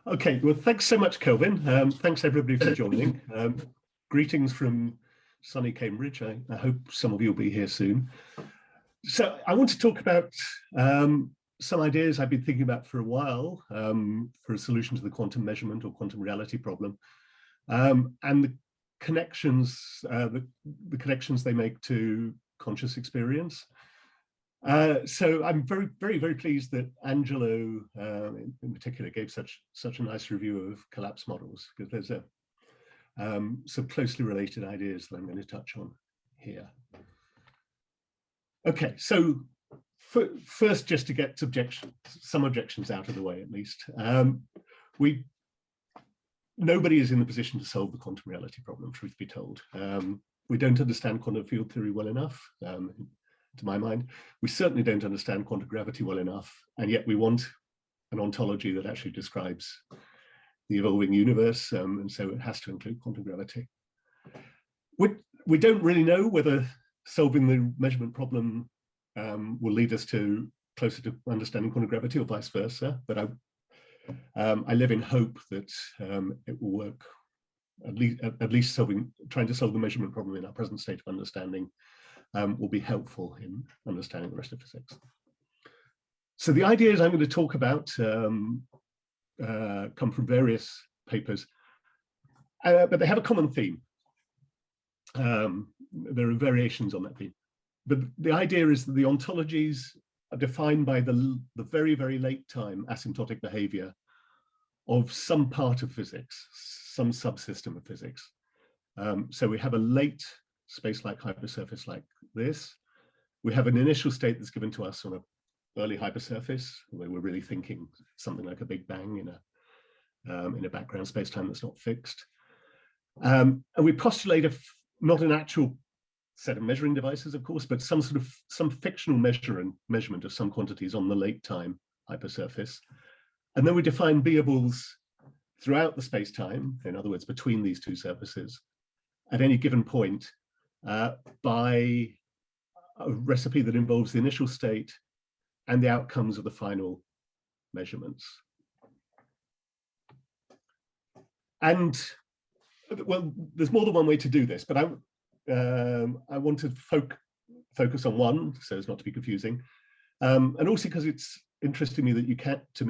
Okay, well, thanks so much, Kelvin. Thanks everybody for joining. Greetings from sunny Cambridge. I hope some of you will be here soon. So I want to talk about some ideas I've been thinking about for a while for a solution to the quantum measurement or quantum reality problem, and the connections, the connections they make to conscious experience. So I'm very pleased that Angelo, in particular, gave such a nice review of collapse models, because there's some closely related ideas that I'm going to touch on here. Okay, so first, just to get some objections out of the way, at least, nobody is in the position to solve the quantum reality problem, truth be told. We don't understand quantum field theory well enough. To my mind, we certainly don't understand quantum gravity well enough, and yet we want an ontology that actually describes the evolving universe, and so it has to include quantum gravity. We don't really know whether solving the measurement problem will lead us closer to understanding quantum gravity or vice versa, but I live in hope that it will work, at least trying to solve the measurement problem in our present state of understanding will be helpful in understanding the rest of physics. So the ideas I'm going to talk about come from various papers, but they have a common theme. There are variations on that theme. But the idea is that the ontologies are defined by the very late time asymptotic behavior of some part of physics, some subsystem of physics. So we have a late space-like hypersurface like this. We have an initial state that's given to us on an early hypersurface, where we're really thinking something like a Big Bang in a background space-time that's not fixed. And we postulate not an actual set of measuring devices, of course, but some fictional measurement of some quantities on the late time hypersurface. And then we define beables throughout the space-time, in other words, between these two surfaces, at any given point, by a recipe that involves the initial state and the outcomes of the final measurements. And well, there's more than one way to do this, but I want to focus on one, so as not to be confusing, and also because it's interesting to me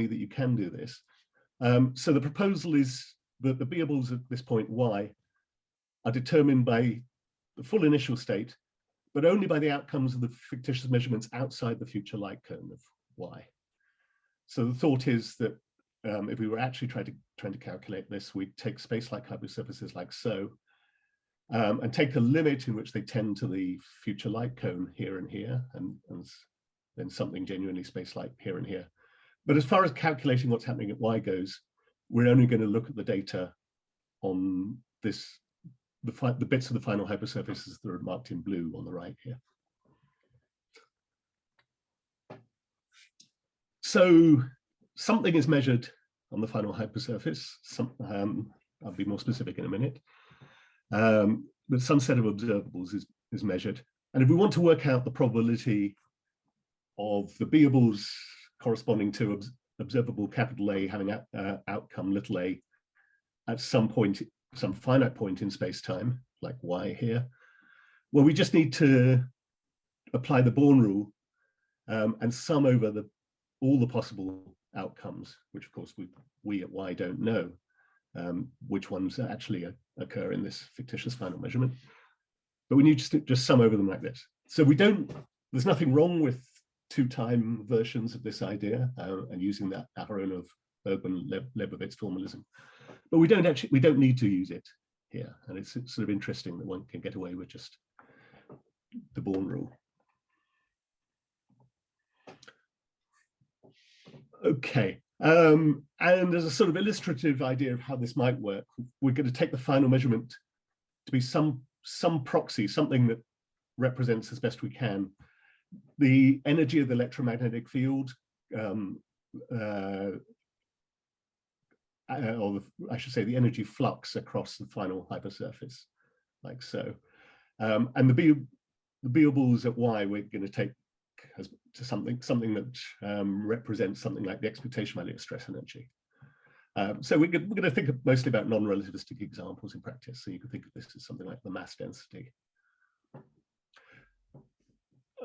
that you can do this. So the proposal is that the beables at this point y are determined by the full initial state, but only by the outcomes of the fictitious measurements outside the future light cone of y. So the thought is that if we were actually trying to calculate this, we'd take space-like hypersurfaces like so, and take a limit in which they tend to the future light cone here and here, and then something genuinely space-like here and here. But as far as calculating what's happening at y goes, we're only going to look at the data on the bits of the final hypersurfaces that are marked in blue on the right here. So something is measured on the final hypersurface. I'll be more specific in a minute. But some set of observables is measured. And if we want to work out the probability of the beables corresponding to observable capital A having outcome little a at some finite point in space-time, like y here, well, we just need to apply the Born rule and sum over all the possible outcomes, which of course we at y don't know which ones actually occur in this fictitious final measurement, but we need to just sum over them like this. So there's nothing wrong with two-time versions of this idea and using that Aharonov, Bergman, Leibovitz formalism, but we don't need to use it here, and it's sort of interesting that one can get away with just the Born rule. Okay, and as a sort of illustrative idea of how this might work, we're going to take the final measurement to be some proxy, something that represents as best we can the energy of the electromagnetic field, or I should say the energy flux across the final hypersurface, like so. And the beables at y we're going to take as to something that represents something like the expectation value of stress energy. So we're going to think mostly about non-relativistic examples in practice. So you could think of this as something like the mass density.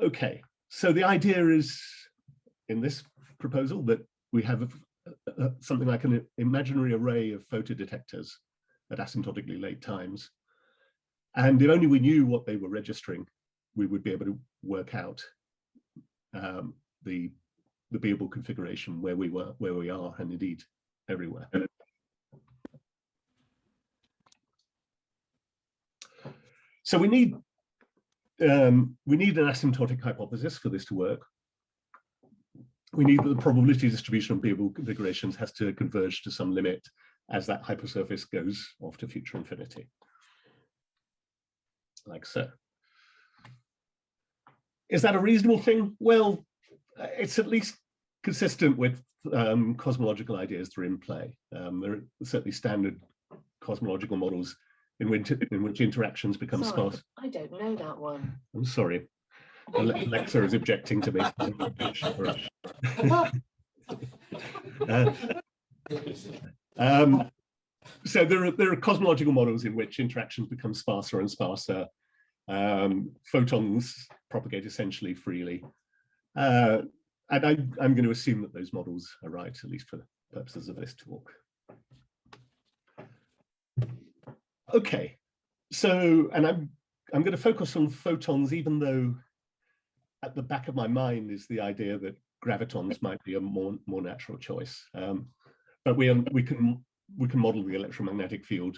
Okay, so the idea is in this proposal that we have something like an imaginary array of photodetectors at asymptotically late times. And if only we knew what they were registering, we would be able to work out the Beable configuration where we are, and indeed everywhere. So we need an asymptotic hypothesis for this to work. We need that the probability distribution of Beable configurations has to converge to some limit as that hypersurface goes off to future infinity, like so. Is that a reasonable thing? Well, it's at least consistent with cosmological ideas that are in play. There are certainly standard cosmological models in which interactions become sparse. I don't know that one. I'm sorry. Alexa is objecting to me. So there are cosmological models in which interactions become sparser and sparser. Photons propagate essentially freely. And I'm going to assume that those models are right, at least for the purposes of this talk. Okay, so, and I'm going to focus on photons, even though at the back of my mind is the idea that gravitons might be a more natural choice. But we can model the electromagnetic field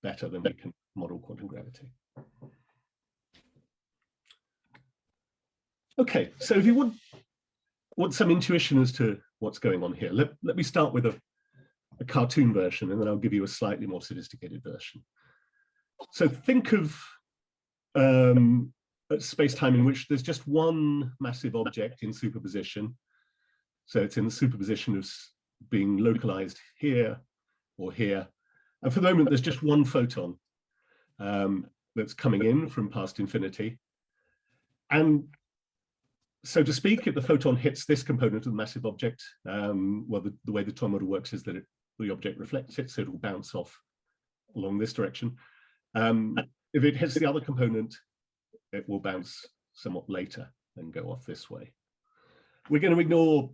better than we can model quantum gravity. Okay, so if you want some intuition as to what's going on here, let me start with a cartoon version, and then I'll give you a slightly more sophisticated version. So think of a space-time in which there's just one massive object in superposition. So it's in the superposition of being localized here or here. And for the moment, there's just one photon that's coming in from past infinity. And so to speak, if the photon hits this component of the massive object, well, the way the toy model works is that the object reflects it, so it will bounce off along this direction. If it hits the other component, it will bounce somewhat later and go off this way. We're going to ignore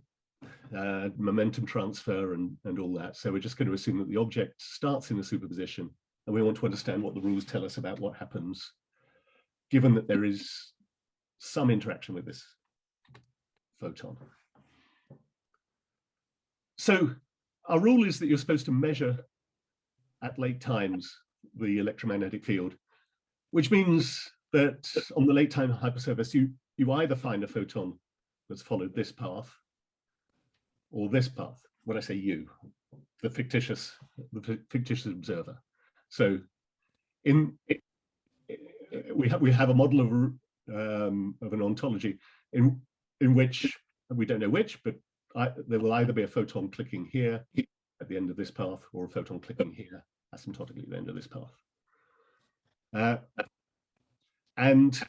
momentum transfer and all that. So we're just going to assume that the object starts in a superposition, and we want to understand what the rules tell us about what happens, given that there is some interaction with this photon. So our rule is that you're supposed to measure at late times the electromagnetic field, which means that on the late time hypersurface, you either find a photon that's followed this path or this path. When I say you, the fictitious observer. So we have a model of an ontology in which we don't know which, but there will either be a photon clicking here at the end of this path, or a photon clicking here asymptotically at the end of this path. And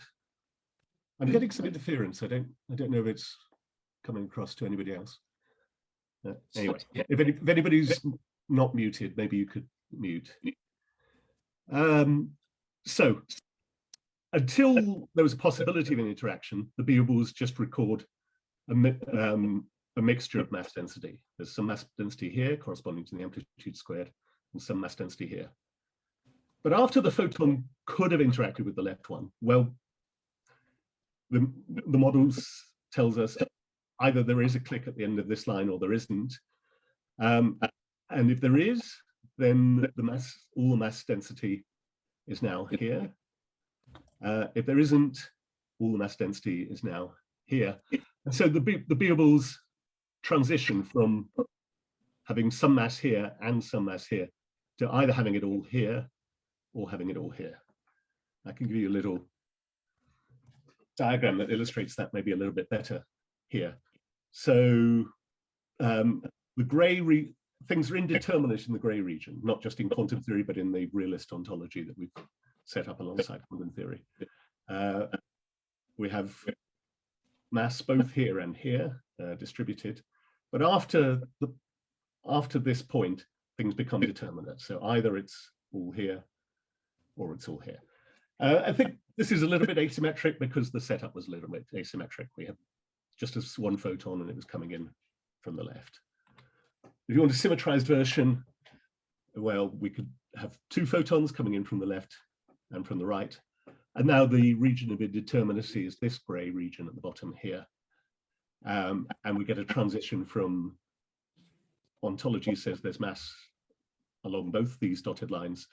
I'm getting some interference. I don't know if it's coming across to anybody else. Anyway, if anybody's not muted, maybe you could mute. So until there was a possibility of an interaction, the Beables just record a mixture of mass density. There's some mass density here corresponding to the amplitude squared, and some mass density here. But after the photon could have interacted with the left one, well, the models tells us either there is a click at the end of this line or there isn't. And if there is, then all the mass density is now here. If there isn't, all the mass density is now here. And so the Beables transition from having some mass here and some mass here to either having it all here or having it all here. I can give you a little diagram that illustrates that maybe a little bit better here. So the gray things are indeterminate in the gray region, not just in quantum theory, but in the realist ontology that we've set up alongside quantum theory. We have mass both here and here distributed, but after after this point, things become determinate. So either it's all here or it's all here. I think this is a little bit asymmetric because the setup was a little bit asymmetric. We have just as one photon and it was coming in from the left. If you want a symmetrized version, well, we could have two photons coming in from the left and from the right. And now the region of indeterminacy is this gray region at the bottom here. And we get a transition from ontology says there's mass along both these dotted lines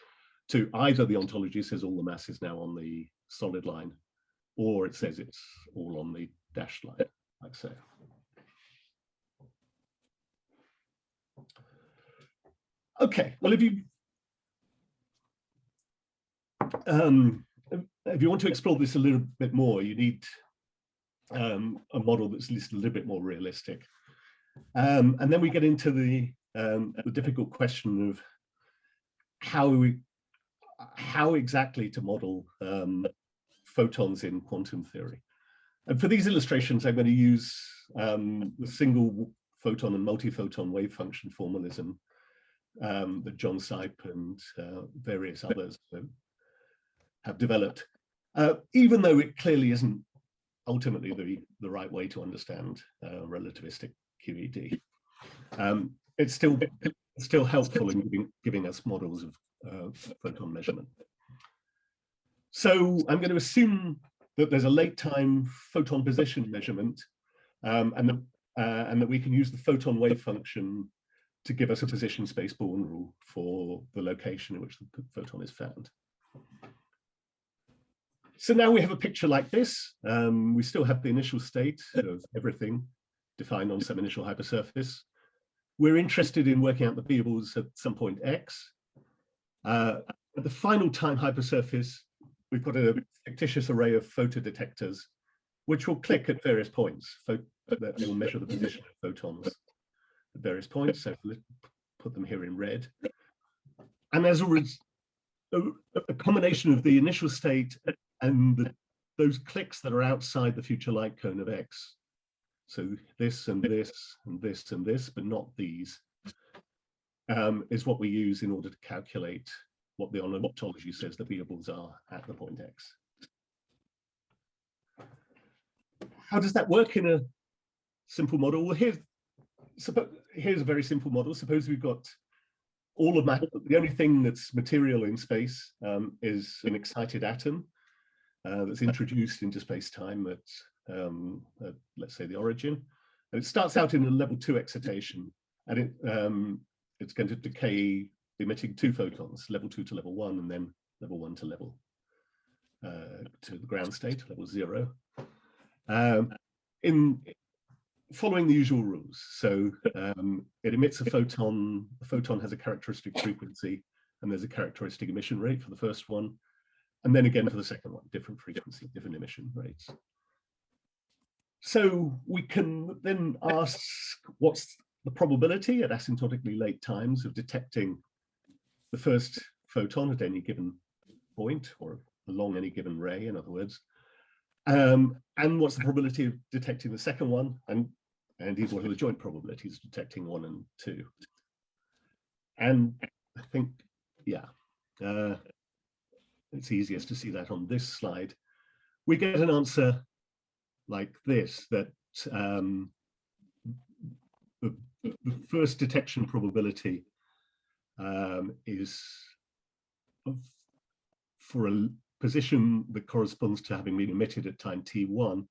to either the ontology says all the mass is now on the solid line, or it says it's all on the dashed line, like so. Okay, well, if you want to explore this a little bit more, you need a model that's at least a little bit more realistic. And then we get into the difficult question of how exactly to model photons in quantum theory. And for these illustrations, I'm going to use the single photon and multi-photon wave function formalism that John Sipe and various others have developed, even though it clearly isn't ultimately the right way to understand relativistic QED. It's still helpful in giving us models of photon measurement. So I'm going to assume that there's a late time photon position measurement, and that we can use the photon wave function to give us a position space Born rule for the location in which the photon is found. So now we have a picture like this. We still have the initial state of everything defined on some initial hypersurface. We're interested in working out the variables at some point x. At the final time hypersurface, we've got a fictitious array of photodetectors, which will click at various points. They will measure the position of photons at various points. So let's put them here in red. And as a combination of the initial state and those clicks that are outside the future light cone of x. So this and this and this and this, but not these, is what we use in order to calculate what the ontology says the variables are at the point x. How does that work in a simple model? Well, here's a very simple model. Suppose we've got all of matter. The only thing that's material in space is an excited atom that's introduced into space-time at let's say the origin. And it starts out in a level 2 excitation, and it's going to decay emitting 2 photons, level 2 to level 1, and then level 1 to level to the ground state, level 0. In following the usual rules. So it emits a photon. The photon has a characteristic frequency, and there's a characteristic emission rate for the first one. And then again for the second one, different frequency, different emission rates. So we can then ask what's the probability at asymptotically late times of detecting the first photon at any given point, or along any given ray, in other words. And what's the probability of detecting the second one, and indeed what are the joint probabilities of detecting 1 and 2? And I think, yeah, it's easiest to see that on this slide. We get an answer like this, that the first detection probability is for a position that corresponds to having been emitted at time t1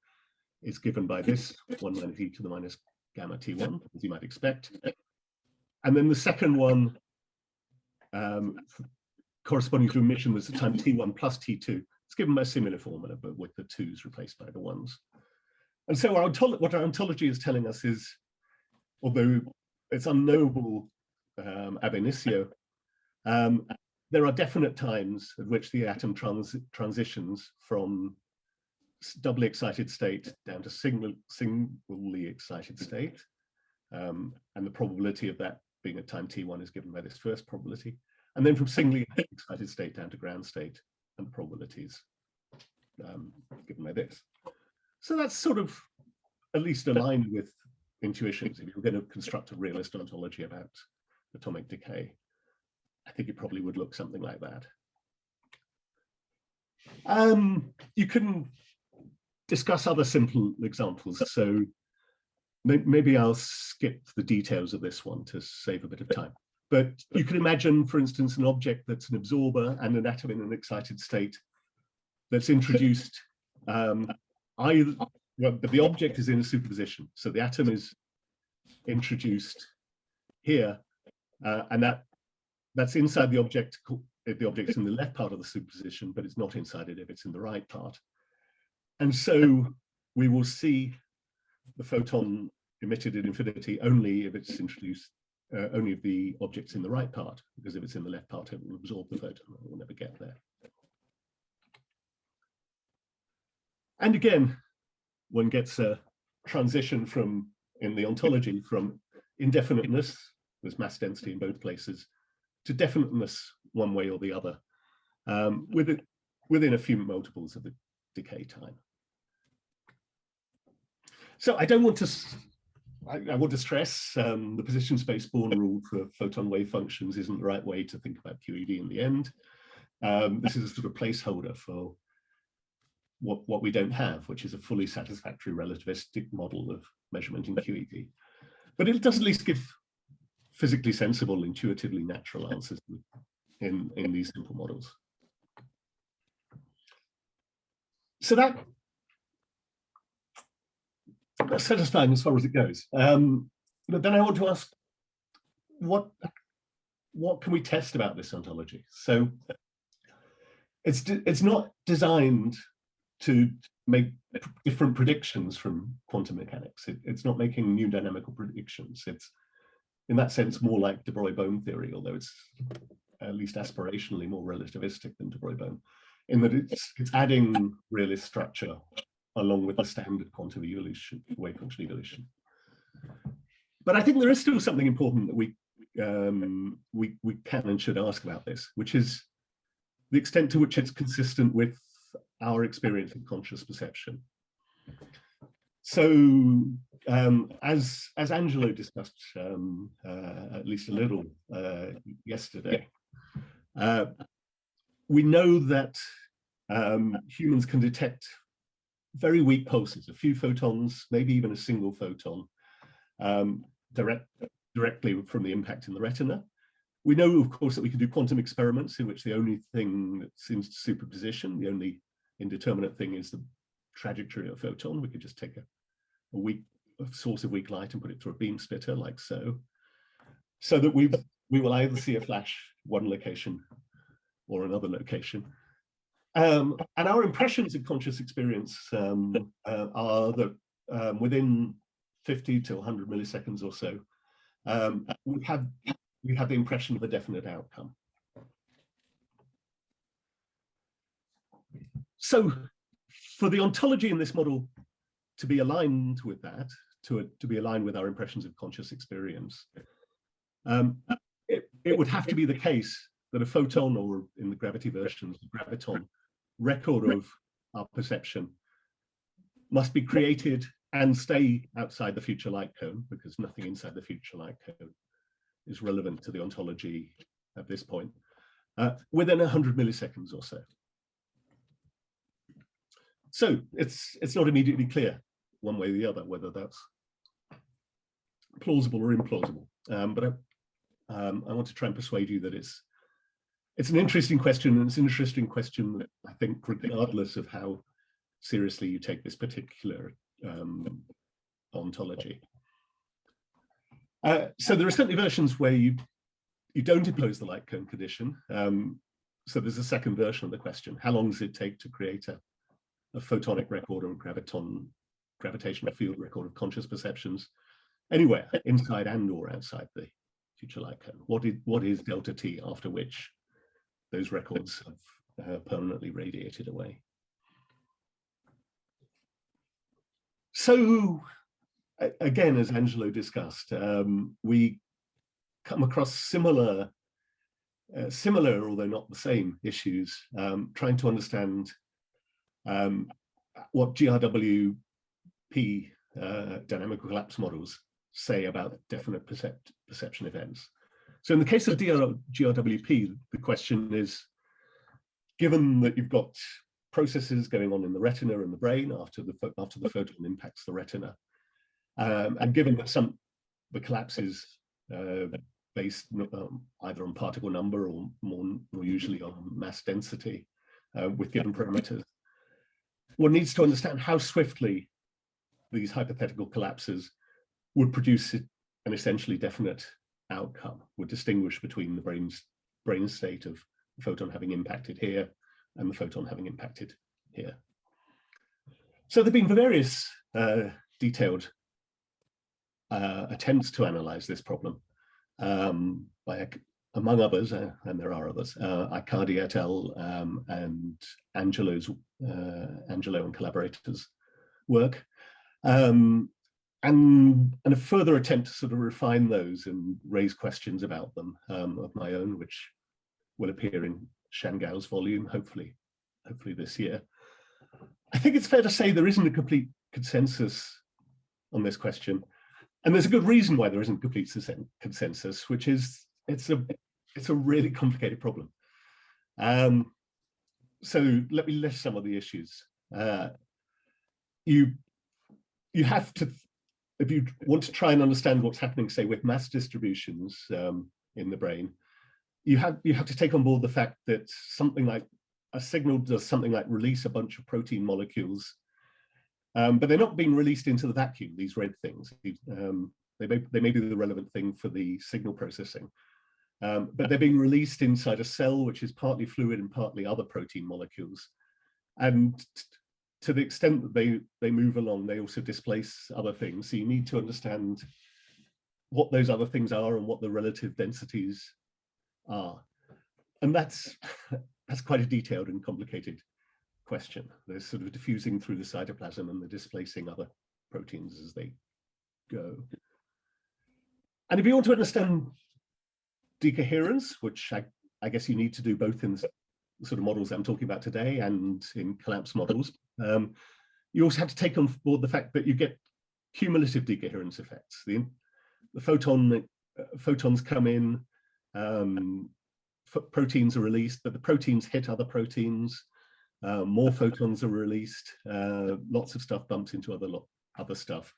is given by this 1 minus e to the minus gamma t1, as you might expect. And then the second one corresponding to emission that's at time t1 plus t2. It's given by a similar formula, but with the 2's replaced by the 1's. And so what our ontology is telling us is, although it's unknowable ab initio, there are definite times at which the atom transitions from doubly excited state down to singly excited state. And the probability of that being at time t1 is given by this first probability. And then from singly excited state down to ground state, and the probabilities given by this. So that's sort of at least aligned with intuitions. If you're going to construct a realist ontology about atomic decay, I think it probably would look something like that. You can discuss other simple examples. So maybe I'll skip the details of this one to save a bit of time. But you can imagine, for instance, an object that's an absorber and an atom in an excited state that's introduced either, well, but the object is in a superposition. So the atom is introduced here, and that's inside the object if the object's in the left part of the superposition, but it's not inside it if it's in the right part. And so we will see the photon emitted at infinity only if it's introduced, only if the object's in the right part, because if it's in the left part, it will absorb the photon. It will never get there. And again, one gets a transition from, in the ontology, from indefiniteness, there's mass density in both places, to definiteness one way or the other, within a few multiples of the decay time. So I don't want to, I want to stress the position space Born rule for photon wave functions isn't the right way to think about QED in the end. This is a sort of placeholder for what we don't have, which is a fully satisfactory relativistic model of measurement in QED. But it does at least give physically sensible, intuitively natural answers in these simple models. So that's satisfying as far as it goes. But then I want to ask, what can we test about this ontology? So it's not designed to make different predictions from quantum mechanics. It's not making new dynamical predictions. It's, in that sense, more like de Broglie theory, although it's at least aspirationally more relativistic than de Broglie, in that it's adding realist structure along with the standard quantum evolution, wave function evolution. But I think there is still something important that we can and should ask about this, which is the extent to which it's consistent with our experience of conscious perception. So as Angelo discussed at least a little yesterday, we know that humans can detect very weak pulses, a few photons, maybe even a single photon, directly from the impact in the retina. We know, of course, that we can do quantum experiments in which the only thing that seems to superposition, the only indeterminate thing, is the trajectory of a photon. We could just take a source of weak light and put it through a beam splitter like so that we will either see a flash one location or another location. And our impressions of conscious experience are that within 50 to 100 milliseconds or so, we have the impression of a definite outcome. So for the ontology in this model to be aligned with that, to be aligned with our impressions of conscious experience, it would have to be the case that a photon, or in the gravity versions, the graviton, record of our perception must be created and stay outside the future light cone, because nothing inside the future light cone is relevant to the ontology at this point, within 100 milliseconds or so. So it's not immediately clear one way or the other whether that's plausible or implausible. But I want to try and persuade you that it's an interesting question, and it's an interesting question, I think, regardless of how seriously you take this particular ontology. So there are certainly versions where you don't impose the light cone condition. So there's a second version of the question: how long does it take to create a photonic record or a gravitational field record of conscious perceptions anywhere, inside and or outside the future light cone? What is delta t after which those records have permanently radiated away? So again, as Angelo discussed, we come across similar, although not the same, issues, trying to understand what GRWP dynamical collapse models say about definite perception events. So in the case of GRWP, the question is, given that you've got processes going on in the retina and the brain after the photon impacts the retina, and given that the collapse is based either on particle number or more usually on mass density with given parameters, one needs to understand how swiftly these hypothetical collapses would produce an essentially definite outcome, would distinguish between the brain state of the photon having impacted here and the photon having impacted here. So there have been various detailed attempts to analyze this problem by, among others, and there are others, Icardi et al. And Angelo and collaborators' work, and a further attempt to sort of refine those and raise questions about them of my own, which will appear in Shangao's volume, hopefully this year. I think it's fair to say there isn't a complete consensus on this question, and there's a good reason why there isn't complete consensus, which is it's a really complicated problem. So let me list some of the issues. You have to, if you want to try and understand what's happening, say with mass distributions in the brain, you have to take on board the fact that something like a signal does something like release a bunch of protein molecules, but they're not being released into the vacuum, these red things. They may be the relevant thing for the signal processing, but they're being released inside a cell, which is partly fluid and partly other protein molecules. And to the extent that they move along, they also displace other things. So you need to understand what those other things are and what the relative densities are. And that's quite a detailed and complicated question. They're sort of diffusing through the cytoplasm and they're displacing other proteins as they go. And if you want to understand decoherence, which I guess you need to do both in the sort of models I'm talking about today and in collapse models, you also have to take on board the fact that you get cumulative decoherence effects. The photons come in, proteins are released, but the proteins hit other proteins, more photons are released, lots of stuff bumps into other stuff.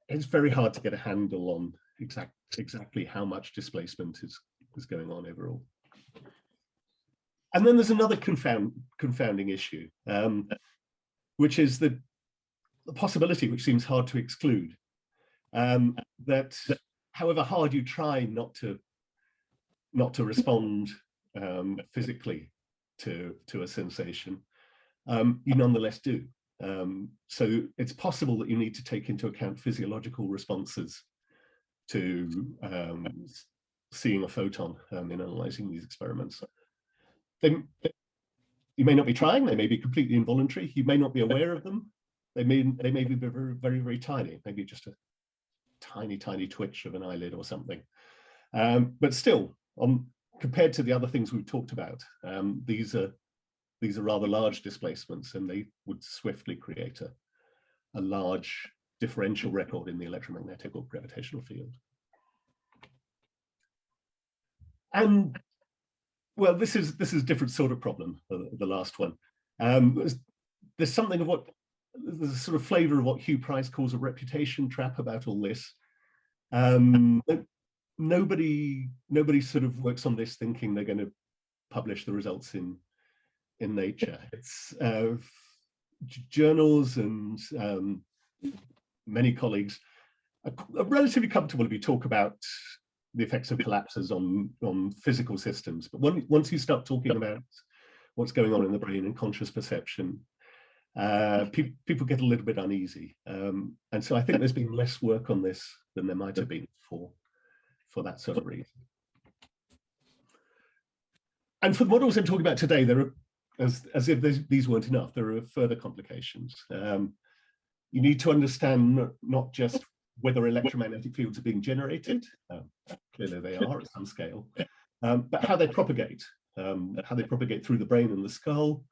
It's very hard to get a handle on exactly how much displacement is going on overall. And then there's another confounding issue, which is the possibility, which seems hard to exclude, that however hard you try not to respond physically to a sensation, you nonetheless do. So it's possible that you need to take into account physiological responses to seeing a photon in analyzing these experiments. You may not be trying, they may be completely involuntary, you may not be aware of them, they may be very, very, very tiny, maybe just a tiny, tiny twitch of an eyelid or something. But still, compared to the other things we've talked about, these are rather large displacements, and they would swiftly create a large differential record in the electromagnetic or gravitational field. And well, this is a different sort of problem, the last one. There's something of there's a sort of flavor of what Hugh Price calls a reputation trap about all this. Nobody sort of works on this thinking they're going to publish the results in Nature. It's journals and many colleagues are relatively comfortable if you talk about the effects of collapses on physical systems. But once you start talking about what's going on in the brain and conscious perception, people get a little bit uneasy. And so I think there's been less work on this than there might have been for that sort of reason. And for the models I'm talking about today, there are, as if these weren't enough, there are further complications. You need to understand not just whether electromagnetic fields are being generated, clearly they are at some scale, but how they propagate through the brain and the skull,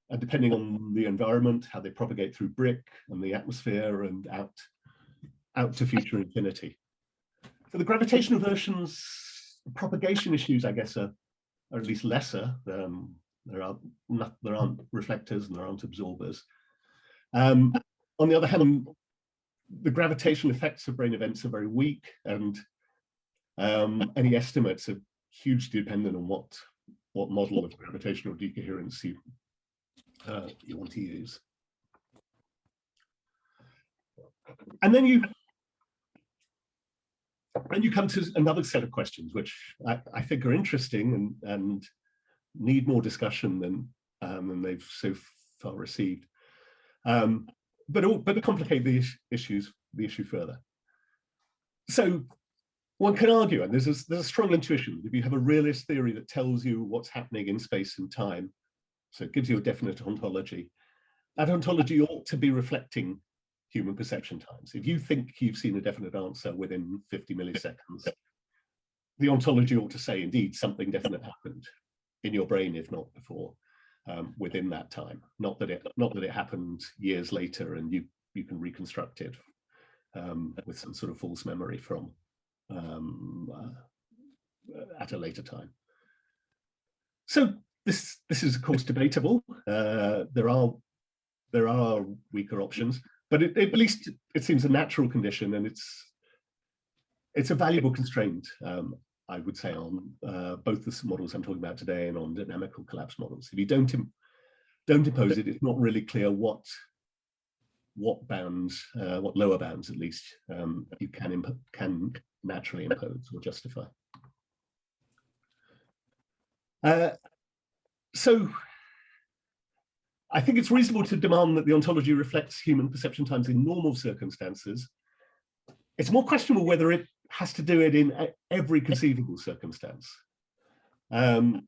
and depending on the environment, how they propagate through brick and the atmosphere and out out to future infinity. For the gravitational versions, propagation issues, I guess, are at least lesser. There aren't reflectors and there aren't absorbers. On the other hand, the gravitational effects of brain events are very weak, and any estimates are hugely dependent on what model of gravitational decoherence you want to use. And then you come to another set of questions, which I think are interesting and need more discussion than they've so far received, but complicate the issue further. So one can argue, and there's a strong intuition, if you have a realist theory that tells you what's happening in space and time, so it gives you a definite ontology, that ontology ought to be reflecting human perception times. If you think you've seen a definite answer within 50 milliseconds, the ontology ought to say, indeed, something definite happened in your brain, if not before, within that time. Not that it happened years later and you can reconstruct it with some sort of false memory from at a later time. So this is of course debatable. There are weaker options, but at least it seems a natural condition, and it's a valuable constraint, I would say, on both the models I'm talking about today and on dynamical collapse models. If you don't impose it, it's not really clear what bounds, what lower bounds at least, you can naturally impose or justify. So I think it's reasonable to demand that the ontology reflects human perception times in normal circumstances. It's more questionable whether it has to do it in every conceivable circumstance. And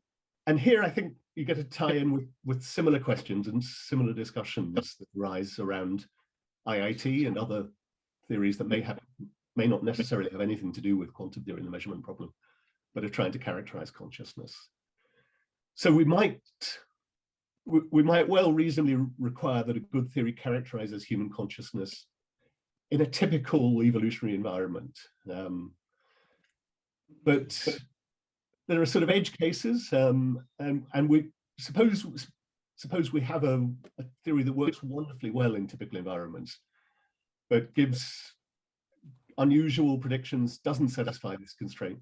here I think you get to tie in with similar questions and similar discussions that arise around IIT and other theories that may not necessarily have anything to do with quantum theory and the measurement problem, but are trying to characterize consciousness. So we might well reasonably require that a good theory characterizes human consciousness in a typical evolutionary environment. But there are sort of edge cases, and we suppose we have a theory that works wonderfully well in typical environments, but gives unusual predictions, doesn't satisfy this constraint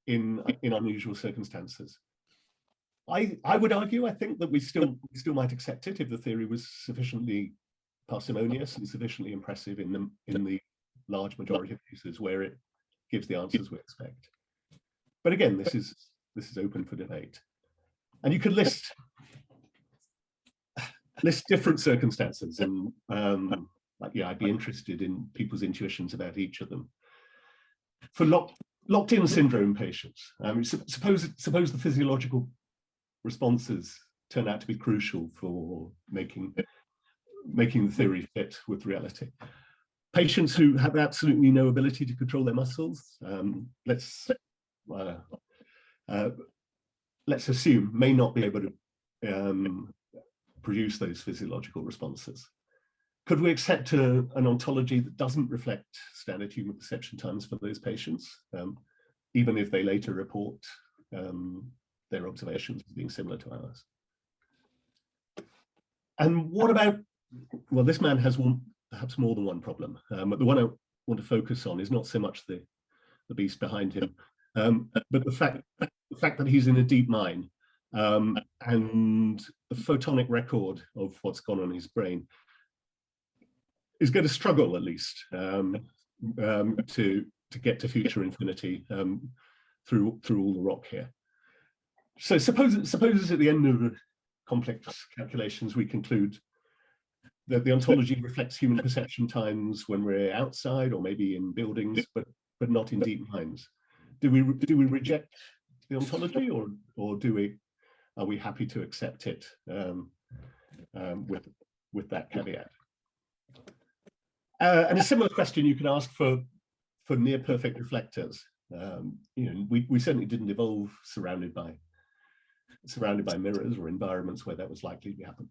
in unusual circumstances. I would argue, I think, that we still might accept it if the theory was sufficiently parsimonious and sufficiently impressive in the large majority of cases where it gives the answers we expect. But again, this is open for debate, and you could list different circumstances, and I'd be interested in people's intuitions about each of them. For locked-in syndrome patients, suppose the physiological responses turn out to be crucial for making the theory fit with reality. Patients who have absolutely no ability to control their muscles, let's assume, may not be able to produce those physiological responses. Could we accept an ontology that doesn't reflect standard human perception times for those patients, even if they later report their observations as being similar to ours? And what about, well, this man has perhaps more than one problem, but the one I want to focus on is not so much the beast behind him, but the fact that he's in a deep mine, and the photonic record of what's gone on in his brain is going to struggle, at least, to get to future infinity through all the rock here. So suppose at the end of the complex calculations we conclude that the ontology reflects human perception times when we're outside or maybe in buildings, but not in deep mines. Do we reject the ontology, or are we happy to accept it with that caveat? And a similar question you can ask for near perfect reflectors. We certainly didn't evolve surrounded by mirrors or environments where that was likely to happen.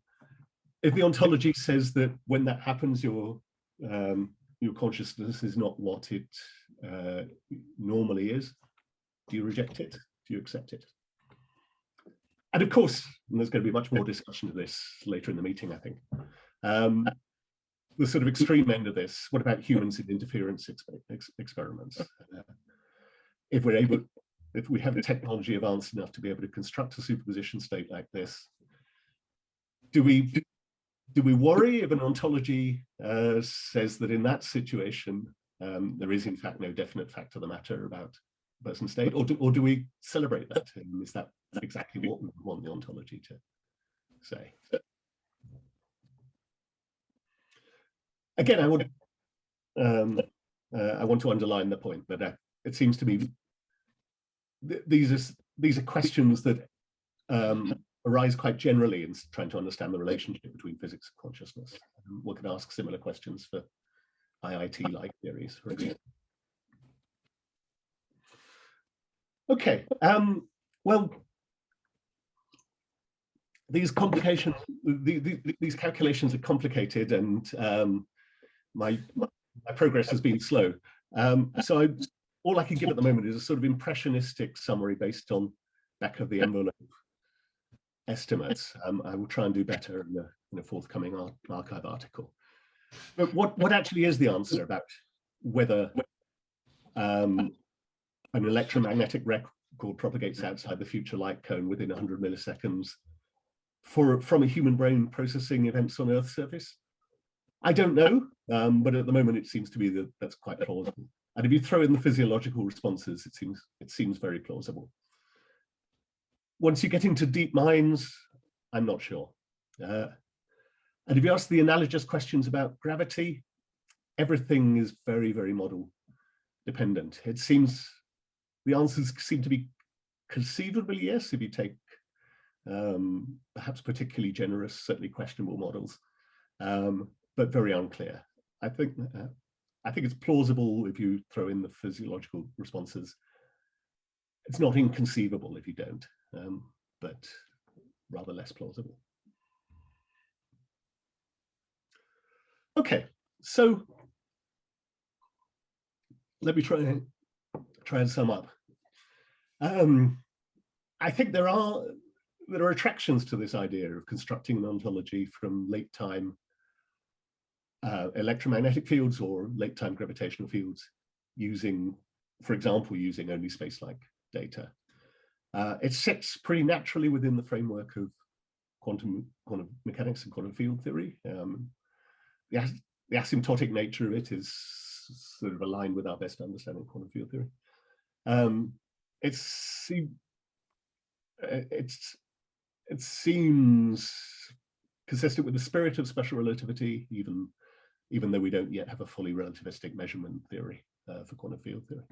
If the ontology says that when that happens, your your consciousness is not what it normally is, do you reject it? Do you accept it? And of course, and there's going to be much more discussion of this later in the meeting, I think. The sort of extreme end of this, what about humans in interference experiments? If we have the technology advanced enough to be able to construct a superposition state like this, do we worry if an ontology says that in that situation there is in fact no definite fact of the matter about person state, or do we celebrate that? And is that exactly what we want the ontology to say? Again, I want to underline the point that it seems to me these are questions that arise quite generally in trying to understand the relationship between physics and consciousness. One can ask similar questions for IIT-like theories, for example. Okay, well, these complications, these calculations are complicated, and my progress has been slow. So all I can give at the moment is a sort of impressionistic summary based on back of the envelope estimates. I will try and do better in a forthcoming archive article. But what actually is the answer about whether an electromagnetic record propagates outside the future light cone within 100 milliseconds from a human brain processing events on Earth's surface? I don't know, but at the moment it seems to be that that's quite plausible. And if you throw in the physiological responses, it seems very plausible. Once you get into deep minds, I'm not sure. And if you ask the analogous questions about gravity, everything is very, very model dependent. It seems the answers seem to be conceivably yes, if you take perhaps particularly generous, certainly questionable models, but very unclear. I think it's plausible if you throw in the physiological responses. It's not inconceivable if you don't, but rather less plausible. Okay, so let me try and sum up. I think there are attractions to this idea of constructing an ontology from late time electromagnetic fields or late time gravitational fields using, for example, using only space-like data. It sits pretty naturally within the framework of quantum mechanics and quantum field theory. The asymptotic nature of it is sort of aligned with our best understanding of quantum field theory. It seems consistent with the spirit of special relativity, even though we don't yet have a fully relativistic measurement theory for quantum field theory.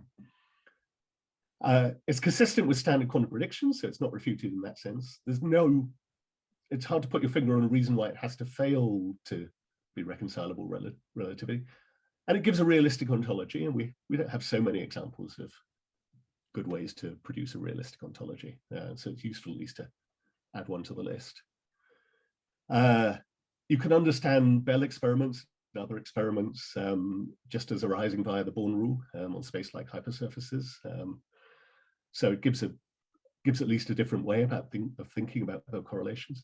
It's consistent with standard quantum predictions, so it's not refuted in that sense. It's hard to put your finger on a reason why it has to fail to be reconcilable relativity. And it gives a realistic ontology, and we don't have so many examples of good ways to produce a realistic ontology. So it's useful at least to add one to the list. You can understand Bell experiments and other experiments just as arising via the Born rule on space-like hypersurfaces. So it gives at least a different way of thinking about the correlations.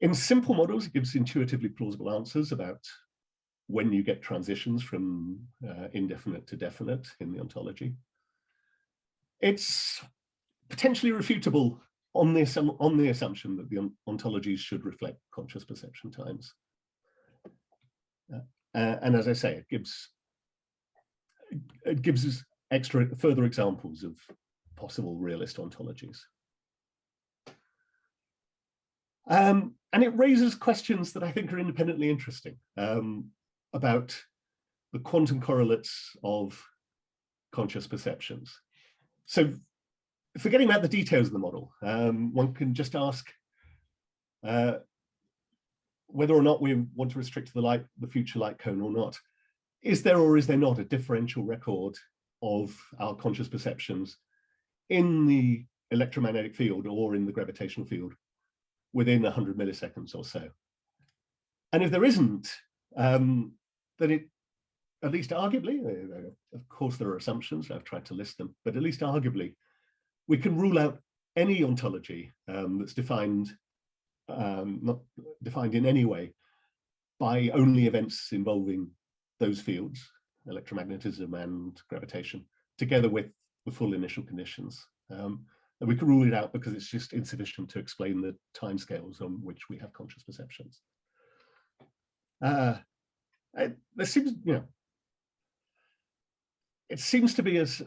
In simple models, it gives intuitively plausible answers about when you get transitions from indefinite to definite in the ontology. It's potentially refutable on the assumption that the ontologies should reflect conscious perception times. And as I say, it gives us further examples of possible realist ontologies. And it raises questions that I think are independently interesting about the quantum correlates of conscious perceptions. So forgetting about the details of the model, one can just ask whether or not we want to restrict to the future light cone or not. Is there or is there not a differential record of our conscious perceptions in the electromagnetic field or in the gravitational field within 100 milliseconds or so? And if there isn't, then at least arguably, of course there are assumptions, I've tried to list them, but at least arguably, we can rule out any ontology that's defined, not defined in any way by only events involving those fields, electromagnetism and gravitation, together with the full initial conditions. And we can rule it out because it's just insufficient to explain the timescales on which we have conscious perceptions. There seems, it seems to be, as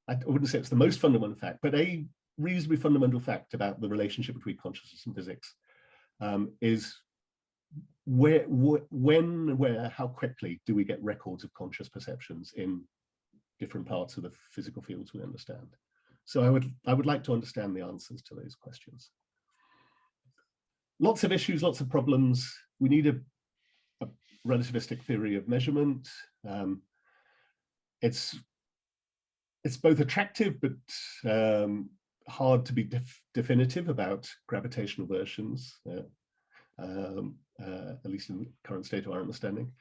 I wouldn't say it's the most fundamental fact, but a reasonably fundamental fact about the relationship between consciousness and physics is when, where, how quickly do we get records of conscious perceptions in different parts of the physical fields we understand. So I would like to understand the answers to those questions. Lots of issues, lots of problems. We need a relativistic theory of measurement. It's both attractive but hard to be definitive about gravitational versions, at least in the current state of our understanding.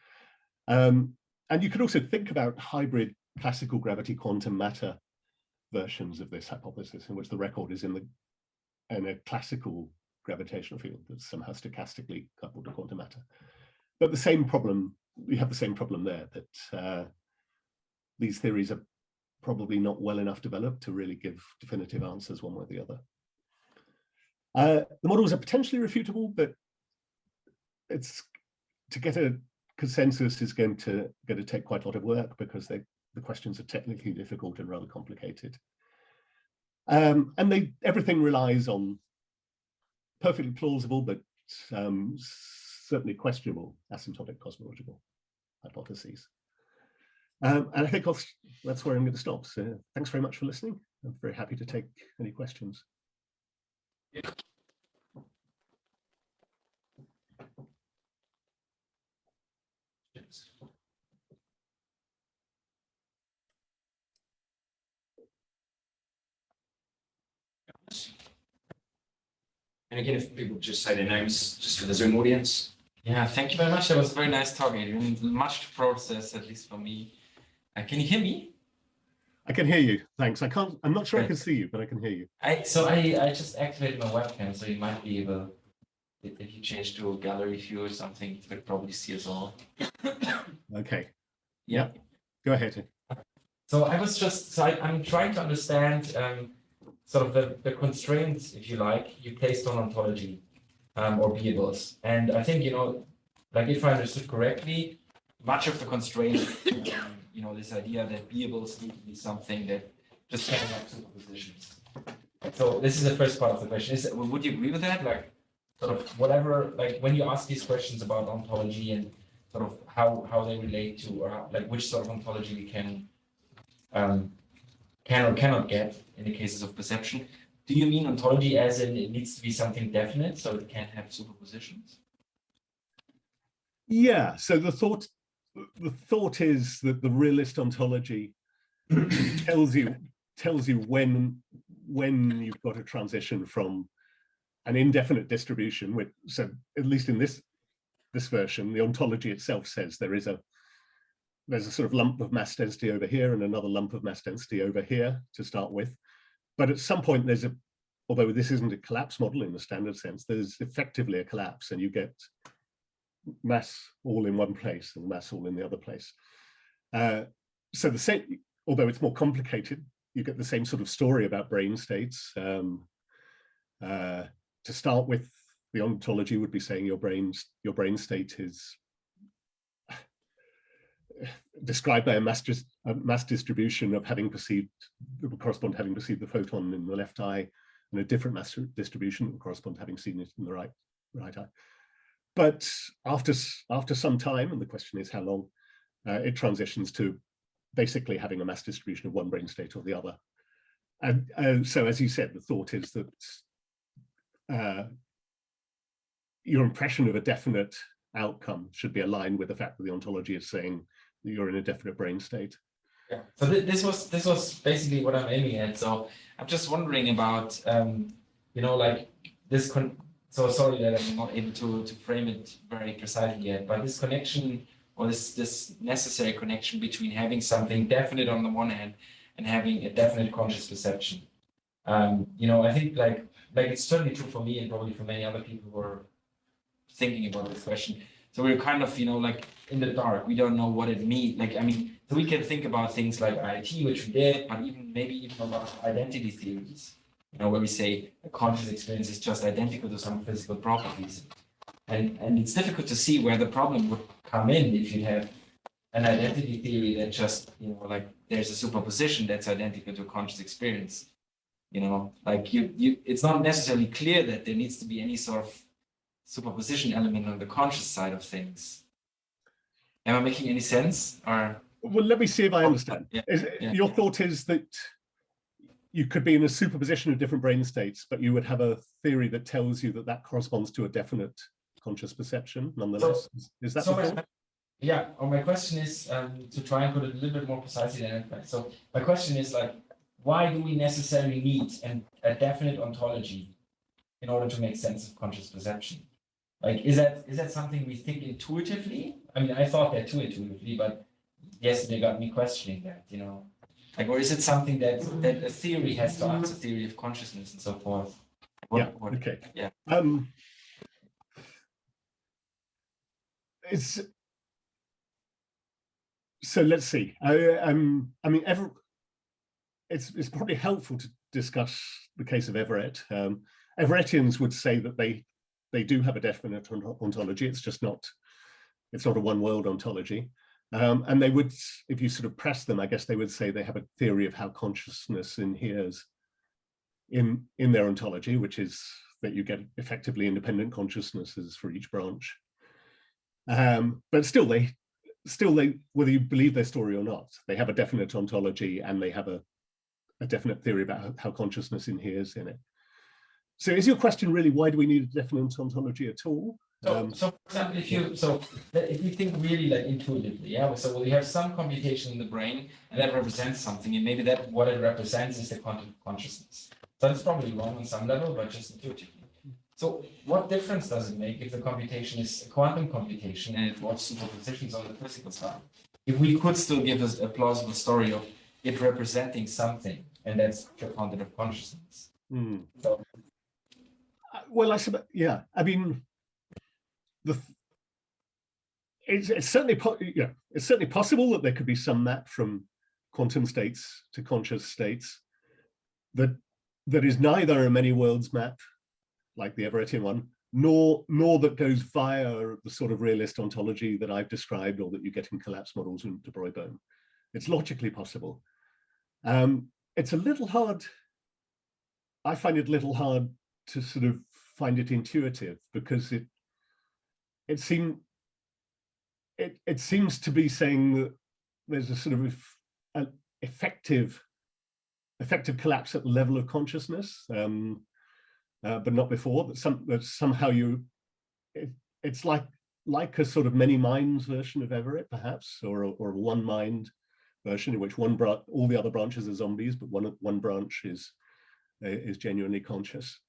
And you could also think about hybrid classical gravity quantum matter versions of this hypothesis, in which the record is in a classical gravitational field that's somehow stochastically coupled to quantum matter. But the same problem, we have the same problem there, that these theories are probably not well enough developed to really give definitive answers one way or the other. The models are potentially refutable, but it's to get a consensus is going to take quite a lot of work, because the questions are technically difficult and rather complicated. And everything relies on perfectly plausible but certainly questionable asymptotic cosmological hypotheses. And I think that's where I'm going to stop. So thanks very much for listening. I'm very happy to take any questions. Yeah. And again, if people just say their names just for the Zoom audience. Yeah, thank you very much. That was a very nice talk, Adrian. Much to process, at least for me. Can you hear me? I can hear you. Thanks. I'm not sure Great. I can see you, but I can hear you. I just activated my webcam, so you might be able, if you change to a gallery view or something, you could probably see us all. Okay. Yeah. Go ahead. So I'm trying to understand sort of the constraints, if you like, you placed on ontology or beables. And I think, like if I understood correctly, much of the constraint, this idea that beables need to be something that just can have superpositions. So this is the first part of the question. Would you agree with that? Like, sort of whatever, like when you ask these questions about ontology and sort of how they relate to, or like which sort of ontology we can or cannot get in the cases of perception, do you mean ontology as in it needs to be something definite, so it can't have superpositions? Yeah. So the thought is that the realist ontology tells you when you've got a transition from an indefinite distribution, so at least in this version, the ontology itself says there's a sort of lump of mass density over here and another lump of mass density over here to start with. But at some point although this isn't a collapse model in the standard sense, there's effectively a collapse, and you get mass all in one place and mass all in the other place. So the same, although it's more complicated, you get the same sort of story about brain states. To start with, the ontology would be saying your brain state is described by a mass distribution of having perceived, that would correspond to having perceived the photon in the left eye, and a different mass distribution that would correspond to having seen it in the right eye. But after some time, and the question is how long, it transitions to basically having a mass distribution of one brain state or the other. And so, as you said, the thought is that your impression of a definite outcome should be aligned with the fact that the ontology is saying that you're in a definite brain state. Yeah. So this was basically what I'm aiming at. So I'm just wondering about like this. So sorry that I'm not able to frame it very precisely yet, but this connection or this necessary connection between having something definite on the one hand and having a definite conscious perception. You know, I think like it's certainly true for me and probably for many other people who are thinking about this question. So we're kind of, you know, like in the dark. We don't know what it means. Like, I mean, so we can think about things like IIT, which we did, but maybe even about identity theories, you know, where we say a conscious experience is just identical to some physical properties. And it's difficult to see where the problem would come in if you have an identity theory that just, you know, like there's a superposition that's identical to a conscious experience. You know, like it's not necessarily clear that there needs to be any sort of superposition element on the conscious side of things. Am I making any sense? Or well, let me see if I understand. Yeah. Your thought is that you could be in a superposition of different brain states, but you would have a theory that tells you that that corresponds to a definite conscious perception, nonetheless. Is that the thought? Yeah, or my question is, to try and put it a little bit more precisely than that. So my question is like, why do we necessarily need a definite ontology in order to make sense of conscious perception? Like, is that something we think intuitively? I mean, I thought that too intuitively, but yesterday got me questioning that, you know. Like, or is it something that a theory has to answer, theory of consciousness and so forth? Okay. Yeah. So let's see. I mean, it's probably helpful to discuss the case of Everett. Everettians would say that they do have a definite ontology. It's just not a one-world ontology. And they would, if you sort of press them, I guess they would say they have a theory of how consciousness inheres in their ontology, which is that you get effectively independent consciousnesses for each branch. But still, whether you believe their story or not, they have a definite ontology and they have a definite theory about how consciousness inheres in it. So is your question really, why do we need a definite ontology at all? So for example, if you think really like intuitively, yeah, so we have some computation in the brain and that represents something, and maybe that what it represents is the quantum of consciousness. So it's probably wrong on some level, but just intuitively. So what difference does it make if the computation is a quantum computation and it involves superpositions on the physical side? If we could still give us a plausible story of it representing something, and that's the quantum of consciousness. So, well, I suppose, yeah. I mean, it's certainly possible that there could be some map from quantum states to conscious states that is neither a many worlds map like the Everettian one, nor that goes via the sort of realist ontology that I've described or that you get in collapse models in de Broglie. It's logically possible. It's a little hard. I find it a little hard to sort of find it intuitive because it seems to be saying that there's a sort of an effective collapse at the level of consciousness, but not before. That somehow it's like a sort of many minds version of Everett, perhaps, or a one mind version in which all the other branches are zombies, but one branch is genuinely conscious.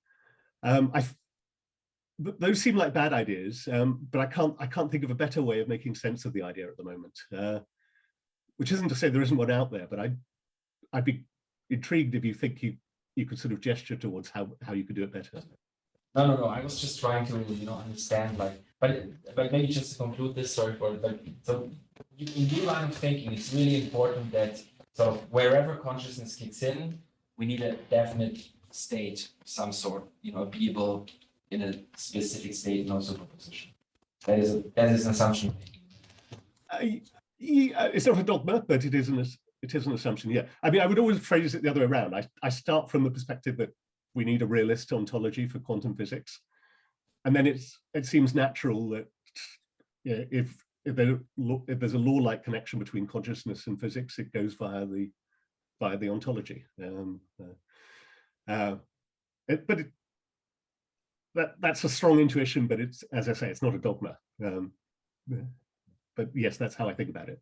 Those seem like bad ideas, but I can't think of a better way of making sense of the idea at the moment. Which isn't to say there isn't one out there, but I'd be intrigued if you think you could sort of gesture towards how you could do it better. No. I was just trying to understand, like, but maybe just to conclude this, sorry for it, but so in your line of thinking, it's really important that sort of wherever consciousness kicks in, we need a definite state of some sort, a beable in a specific state, no superposition. That is an assumption. It's not a dogma, but it is an assumption. Yeah, I mean, I would always phrase it the other way around. I start from the perspective that we need a realist ontology for quantum physics, and then it seems natural that if there's a law-like connection between consciousness and physics, it goes via the ontology. That's a strong intuition, but it's, as I say, it's not a dogma. But yes, that's how I think about it.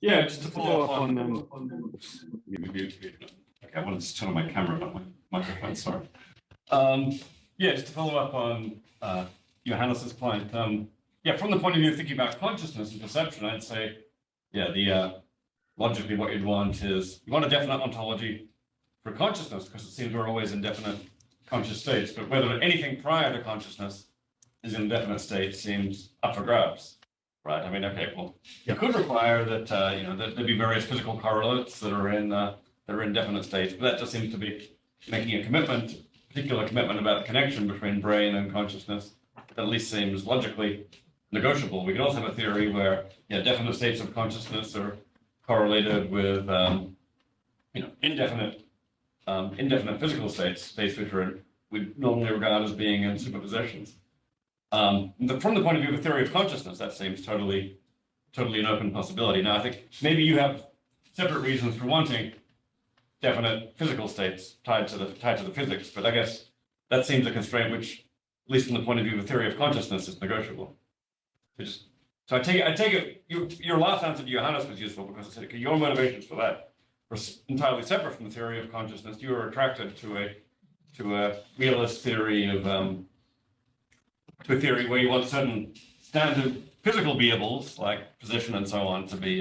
Yeah, just to follow up on okay, I wanted to turn on my camera, not my microphone, sorry. Yeah, just to follow up on Johannes's point, yeah, from the point of view of thinking about consciousness and perception, I'd say, yeah, logically what you'd want is, you want a definite ontology for consciousness, because it seems we're always in definite conscious states, but whether anything prior to consciousness is in a definite state seems up for grabs, right? I mean, okay, well, you could require that, that there be various physical correlates that are in definite states, but that just seems to be making a commitment, particular commitment about the connection between brain and consciousness that at least seems logically negotiable. We can also have a theory where definite states of consciousness are correlated with indefinite physical states which we normally regard as being in superpositions. From the point of view of a theory of consciousness, that seems totally an open possibility. Now, I think maybe you have separate reasons for wanting definite physical states tied to the physics, but I guess that seems a constraint which, at least from the point of view of a theory of consciousness, is negotiable. So I take it your last answer to Johannes was useful, because your motivations for that were entirely separate from the theory of consciousness. You were attracted to a realist theory of to a theory where you want certain standard physical beables like position and so on to be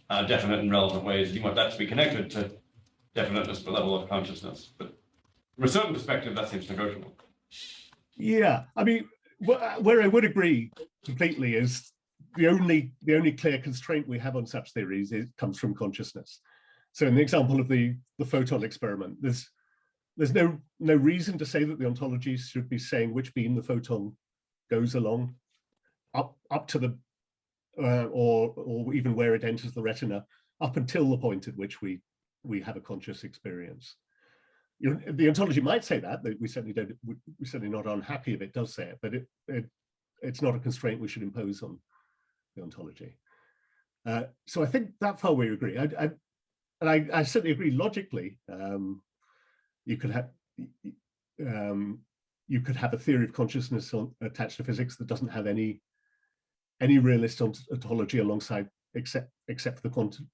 definite in relevant ways. You want that to be connected to definiteness, the level of consciousness. But from a certain perspective, that seems negotiable. Yeah, I mean, where I would agree completely is the only clear constraint we have on such theories comes from consciousness. So in the example of the photon experiment, there's no reason to say that the ontologies should be saying which beam the photon goes along up to the or even where it enters the retina, up until the point at which we have a conscious experience. The ontology might say that we certainly we're certainly not unhappy if it does say it, but it's not a constraint we should impose on the ontology. So I think that far we agree. I certainly agree logically. You could have a theory of consciousness attached to physics that doesn't have any realist ontology alongside, except for the quantum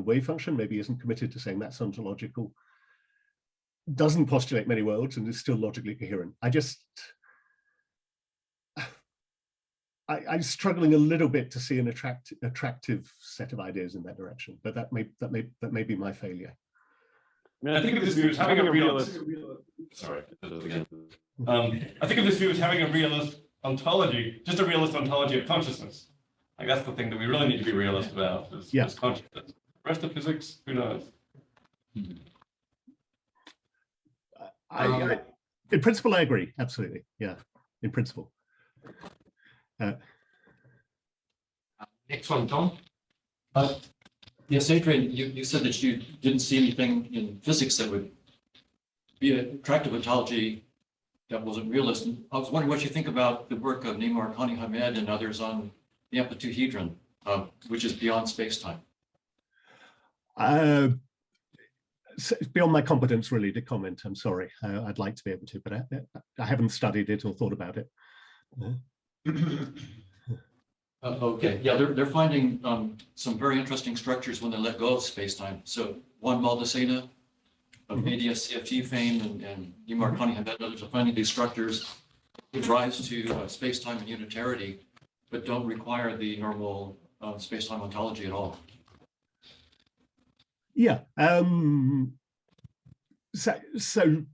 wave function. Maybe isn't committed to saying that's ontological. Doesn't postulate many worlds and is still logically coherent. I'm struggling a little bit to see an attractive set of ideas in that direction, but that may be my failure. I mean, I think of this view as having a realist. Sorry, again. I think of this view as having a realist ontology, just a realist ontology of consciousness. Like that's the thing that we really need to be realist about is consciousness. The rest of physics, who knows? In principle, I agree. Absolutely. Yeah, in principle. Next one, Tom. Yes, Adrian, you said that you didn't see anything in physics that would be an attractive ontology that wasn't realist. And I was wondering what you think about the work of Nimar Kani-Hamed and others on the amplituhedron, which is beyond space-time. So it's beyond my competence really to comment. I'm sorry. I'd like to be able to, but I haven't studied it or thought about it. Okay, yeah, they're finding some very interesting structures when they let go of space-time. So Juan Maldacena of ADS CFT fame and Nimar Kani-Hamed and others are finding these structures which rise to space-time and unitarity, but don't require the normal space-time ontology at all. Yeah. So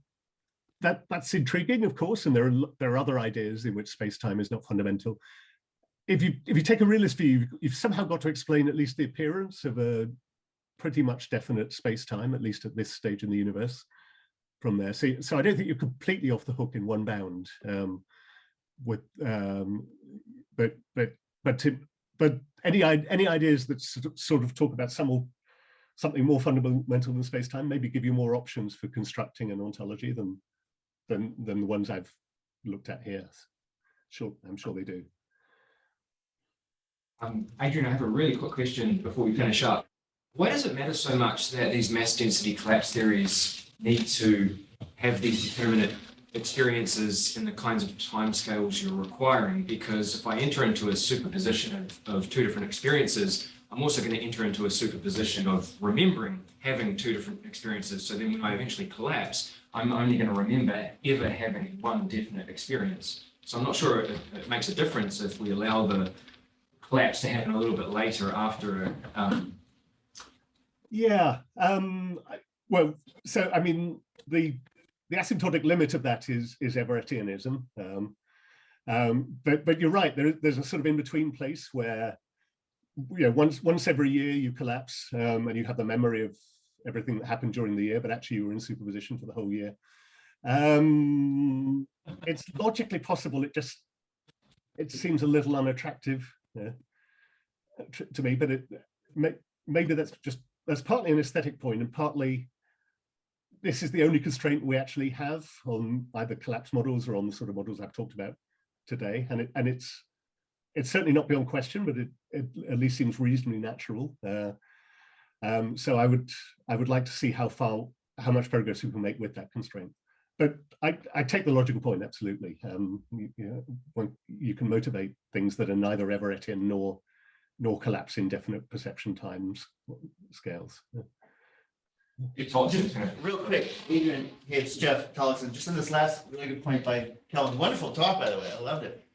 that's intriguing, of course, and there are other ideas in which space-time is not fundamental. If you take a realist view, you've somehow got to explain at least the appearance of a pretty much definite space-time, at least at this stage in the universe. From there, so I don't think you're completely off the hook in one bound. But any ideas that sort of talk about something more fundamental than space-time maybe give you more options for constructing an ontology than the ones I've looked at here. Sure, I'm sure they do. Adrian, I have a really quick question before we finish up. Why does it matter so much that these mass density collapse theories need to have these determinate experiences in the kinds of timescales you're requiring? Because if I enter into a superposition of two different experiences, I'm also going to enter into a superposition of remembering having two different experiences. So then when I eventually collapse, I'm only going to remember ever having one definite experience. So I'm not sure it makes a difference if we allow the collapse to happen a little bit later after. Yeah. Well, so I mean, the asymptotic limit of that is Everettianism. But you're right. There's a sort of in between place where, you know, once every year you collapse and you have the memory of everything that happened during the year, but actually you were in superposition for the whole year. It's logically possible. It seems a little unattractive to me, but maybe that's partly an aesthetic point, and partly this is the only constraint we actually have on either collapse models or on the sort of models I've talked about today. And it's certainly not beyond question, but it at least seems reasonably natural. So I would like to see how much progress we can make with that constraint. But I take the logical point, absolutely. You can motivate things that are neither Everettian nor collapse indefinite perception times scales. Just real quick, Adrian, hey, it's Jeff Tolleson. Just on this last really good point by Kellen, wonderful talk, by the way, I loved it.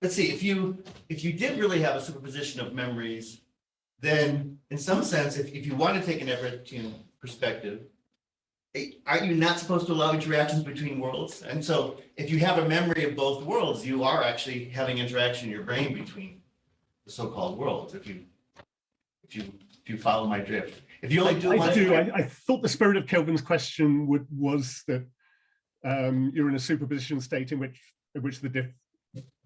Let's see, if you did really have a superposition of memories, then in some sense, if you want to take an Everettian perspective, aren't you not supposed to allow interactions between worlds? And so if you have a memory of both worlds, you are actually having interaction in your brain between the so-called worlds, if you follow my drift. If you only do one I thought the spirit of Kelvin's question was that you're in a superposition state in which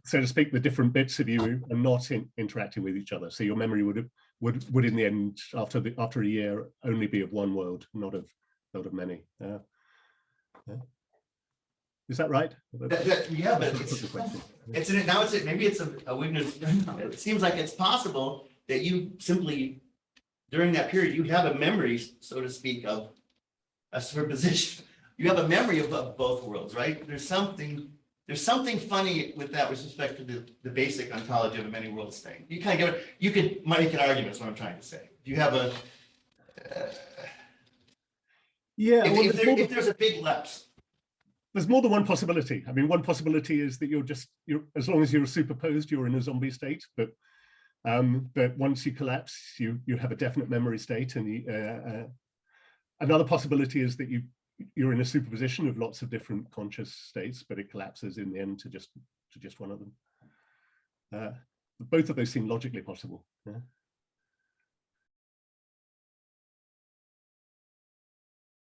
so to speak, the different bits of you are not interacting with each other. So your memory would in the end, after a year, only be of one world, not of many. Is that right? Yeah, but maybe it's a weakness. It seems like it's possible that you simply, during that period, you have a memory, so to speak, of a superposition. You have a memory of both worlds, right? There's something funny with that with respect to the basic ontology of a many worlds thing. You kind of get it. You could make an argument. Is what I'm trying to say. You have a if there's a big lapse. There's more than one possibility. I mean, one possibility is that you're as long as you're superposed, you're in a zombie state. But once you collapse, you have a definite memory state. And another possibility is that you're in a superposition of lots of different conscious states, but it collapses in the end to just one of them. Both of those seem logically possible. Yeah.